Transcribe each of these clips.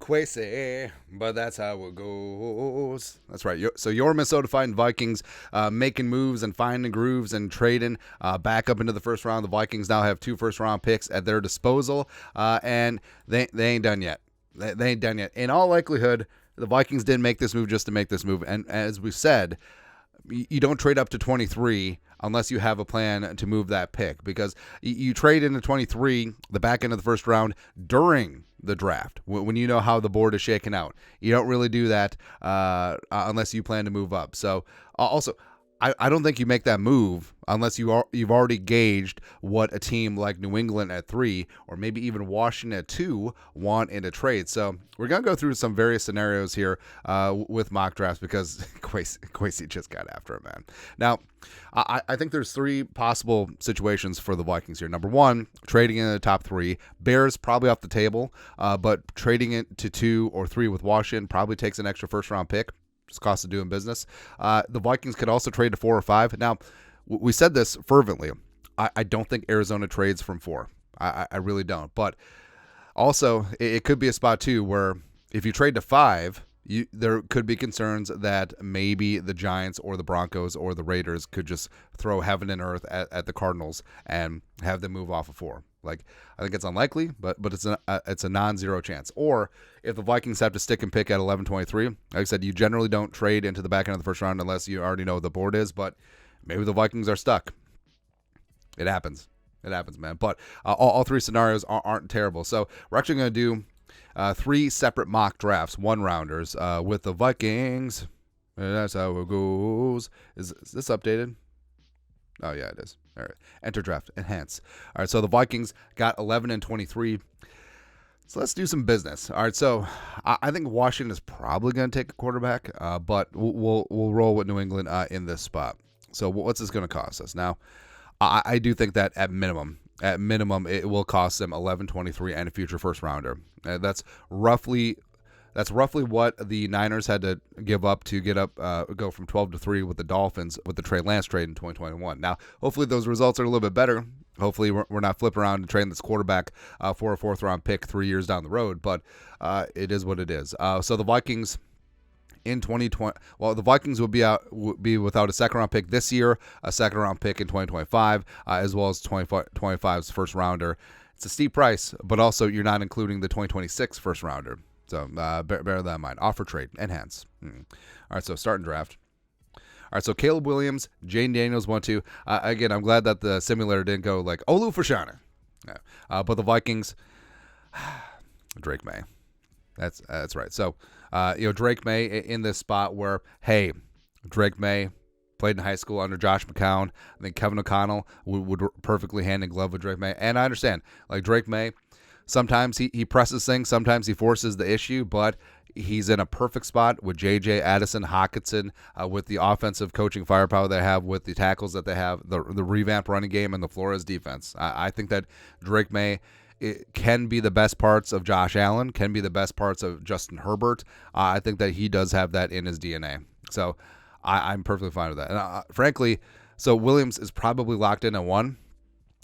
Quasi, but that's how it goes. That's right. So your Minnesota fighting Vikings making moves and finding grooves and trading back up into the first round. The Vikings now have 2 first-round picks at their disposal, and they ain't done yet. They ain't done yet. In all likelihood, the Vikings didn't make this move just to make this move. And as we said, you don't trade up to 23 unless you have a plan to move that pick, because you trade into 23, the back end of the first round, during the draft, when you know how the board is shaken out. You don't really do that unless you plan to move up. So also, I don't think you make that move unless you've already gauged what a team like New England at 3 or maybe even Washington at 2 want in a trade. So we're going to go through some various scenarios here with mock drafts, because Kwesi just got after it, man. Now, I think there's 3 possible situations for the Vikings here. Number 1, trading in the top 3. Bears probably off the table, but trading it to 2 or 3 with Washington probably takes an extra first-round pick. Just cost of doing business. The Vikings could also trade to 4 or 5. Now, we said this fervently. I don't think Arizona trades from 4. I really don't. But also, it could be a spot, too, where if you trade to 5, there could be concerns that maybe the Giants or the Broncos or the Raiders could just throw heaven and earth at the Cardinals and have them move off of 4. Like, I think it's unlikely, but it's a non-zero chance. Or if the Vikings have to stick and pick at 11-23, like I said, you generally don't trade into the back end of the first round unless you already know what the board is, but maybe the Vikings are stuck. It happens. It happens, man. But all 3 scenarios aren't terrible. So we're actually going to do 3 separate mock drafts, 1-rounders, with the Vikings. And that's how it goes. Is this updated? Oh, yeah, it is. All right. Enter draft. Enhance. All right, so the Vikings got 11-23. So let's do some business. All right, so I think Washington is probably going to take a quarterback, but we'll roll with New England in this spot. So what's this going to cost us? Now, I do think that at minimum, it will cost them 11-23 and a future first-rounder. That's roughly what the Niners had to give up to go from 12-3 with the Dolphins with the Trey Lance trade in 2021. Now, hopefully those results are a little bit better. Hopefully we're not flipping around and trading this quarterback for a 4th-round pick 3 years down the road, but it is what it is. So the Vikings in 2020, the Vikings would be without a 2nd-round pick this year, a 2nd-round pick in 2025, as well as 2025's first-rounder. It's a steep price, but also you're not including the 2026 first-rounder. So bear that in mind. Offer trade. Enhance. All right, so starting draft. All right, so Caleb Williams, Jane Daniels 1-2. Again, I'm glad that the simulator didn't go like Olu Fashanu. Yeah. But the Vikings, Drake May. That's right. So, Drake May in this spot where, hey, Drake May played in high school under Josh McCown. I think Kevin O'Connell would perfectly hand in glove with Drake May. And I understand, like Drake May, sometimes he presses things, sometimes he forces the issue, but he's in a perfect spot with J.J. Addison, Hockenson, with the offensive coaching firepower they have, with the tackles that they have, the revamped running game, and the Flores defense. I think that Drake May can be the best parts of Josh Allen, can be the best parts of Justin Herbert. I think that he does have that in his DNA. So I'm perfectly fine with that. And frankly, so Williams is probably locked in at 1.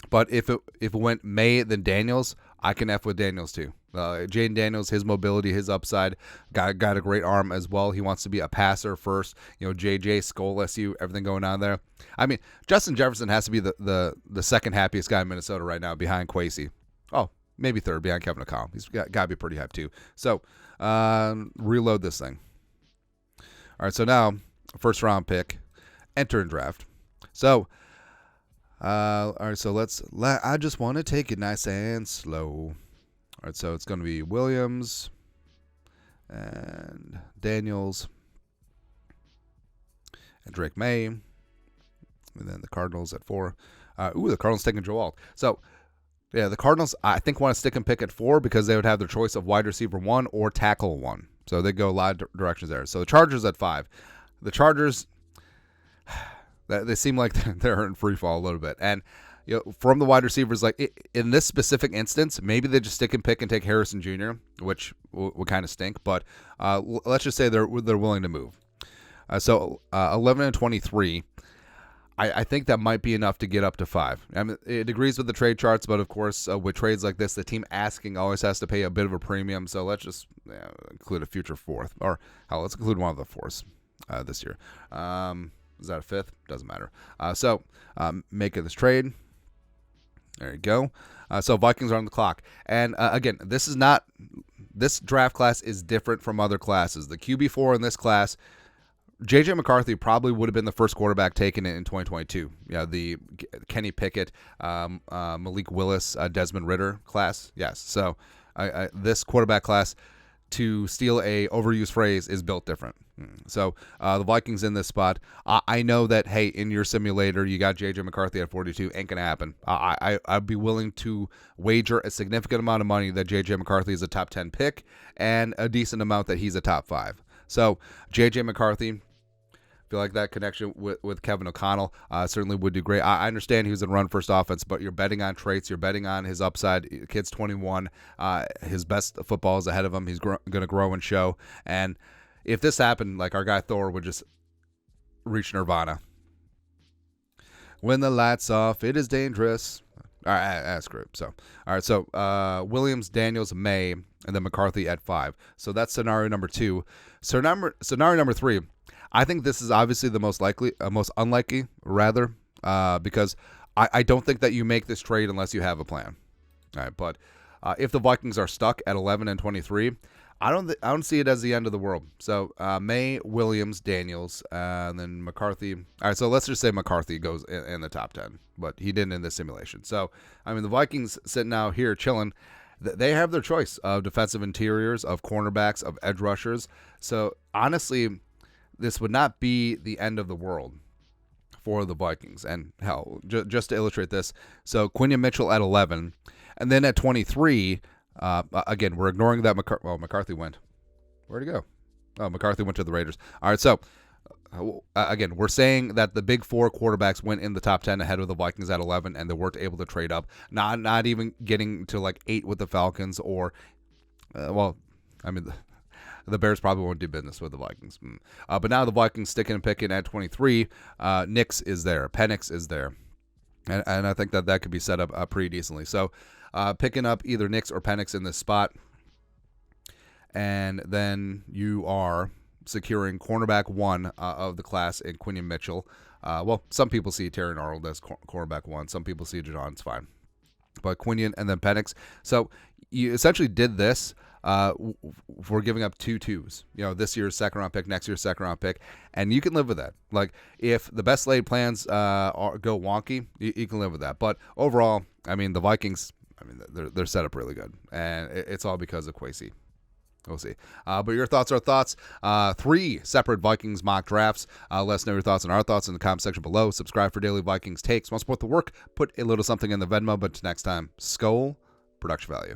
But if it went May then Daniels, I can F with Daniels too. Jaden Daniels, his mobility, his upside, got a great arm as well. He wants to be a passer first. JJ, Skull, SU, everything going on there. I mean, Justin Jefferson has to be the second happiest guy in Minnesota right now behind Kwesi. Oh, maybe 3rd behind Kevin O'Connell. He's got to be pretty hyped too. So reload this thing. All right, so now 1st-round pick, enter and draft. So. All right, so I just want to take it nice and slow. All right, so it's going to be Williams and Daniels and Drake May, and then the Cardinals at 4. The Cardinals taking Joe Alt. So, yeah, the Cardinals, I think, want to stick and pick at 4 because they would have their choice of wide receiver 1 or tackle 1. So they go a lot of directions there. So the Chargers at 5. The Chargers, they seem like they're in free fall a little bit. And from the wide receivers, like in this specific instance, maybe they just stick and pick and take Harrison Jr., which will kind of stink. But let's just say they're willing to move. So 11-23. I think that might be enough to get up to 5. I mean, it agrees with the trade charts, but of course, with trades like this, the team asking always has to pay a bit of a premium. So let's just include a future 4th, or hell, let's include one of the 4s this year. Is that a 5th? Doesn't matter. So making this trade. There you go. So Vikings are on the clock, and again, this draft class is different from other classes. The QB4 in this class, J.J. McCarthy probably would have been the first quarterback taken in 2022. Yeah, the Kenny Pickett, Malik Willis, Desmond Ridder class. Yes, so this quarterback class, to steal a overused phrase, is built different. So the Vikings in this spot. I know that, hey, in your simulator, you got J.J. McCarthy at 42. Ain't going to happen. I'd be willing to wager a significant amount of money that J.J. McCarthy is a top 10 pick and a decent amount that he's a top 5. So J.J. McCarthy, feel like that connection with Kevin O'Connell certainly would do great. I understand he was in run-first offense, but you're betting on traits. You're betting on his upside. Kid's 21. His best football is ahead of him. He's going to grow and show. And if this happened, like, our guy Thor would just reach nirvana. When the light's off, it is dangerous. All right, that's great. So, all right, so Williams, Daniels, May, and then McCarthy at 5. So that's scenario number 2. Scenario number 3. I think this is obviously the most unlikely, because I don't think that you make this trade unless you have a plan. All right, but if the Vikings are stuck at 11 and 23, I don't see it as the end of the world. So May, Williams, Daniels, and then McCarthy. All right, so let's just say McCarthy goes in the top 10, but he didn't in this simulation. So I mean, the Vikings sitting out here chilling. They have their choice of defensive interiors, of cornerbacks, of edge rushers. So honestly, this would not be the end of the world for the Vikings. And hell, just to illustrate this, so Quinion Mitchell at 11, and then at 23, again, we're ignoring that McCarthy went. Where'd he go? Oh, McCarthy went to the Raiders. All right, so again, we're saying that the big 4 quarterbacks went in the top 10 ahead of the Vikings at 11, and they weren't able to trade up. Not even getting to like 8 with the Falcons, or the Bears probably won't do business with the Vikings. But now the Vikings sticking and picking at 23. Nix is there. Penix is there. And I think that could be set up pretty decently. So picking up either Nix or Penix in this spot. And then you are securing cornerback 1 of the class in Quinion Mitchell. Some people see Terry Arnold as cornerback 1. Some people see Jadon. It's fine. But Quinion and then Penix. So you essentially did this for giving up 2 2s. This year's second-round pick, next year's second-round pick. And you can live with that. Like, if the best laid plans go wonky, you can live with that. But overall, I mean, the Vikings, they're set up really good. And it's all because of Kwesi. We'll see. But your thoughts are thoughts. 3 separate Vikings mock drafts. Let us know your thoughts and our thoughts in the comment section below. Subscribe for daily Vikings takes. Want to support the work? Put a little something in the Venmo. But next time, Skol, production value.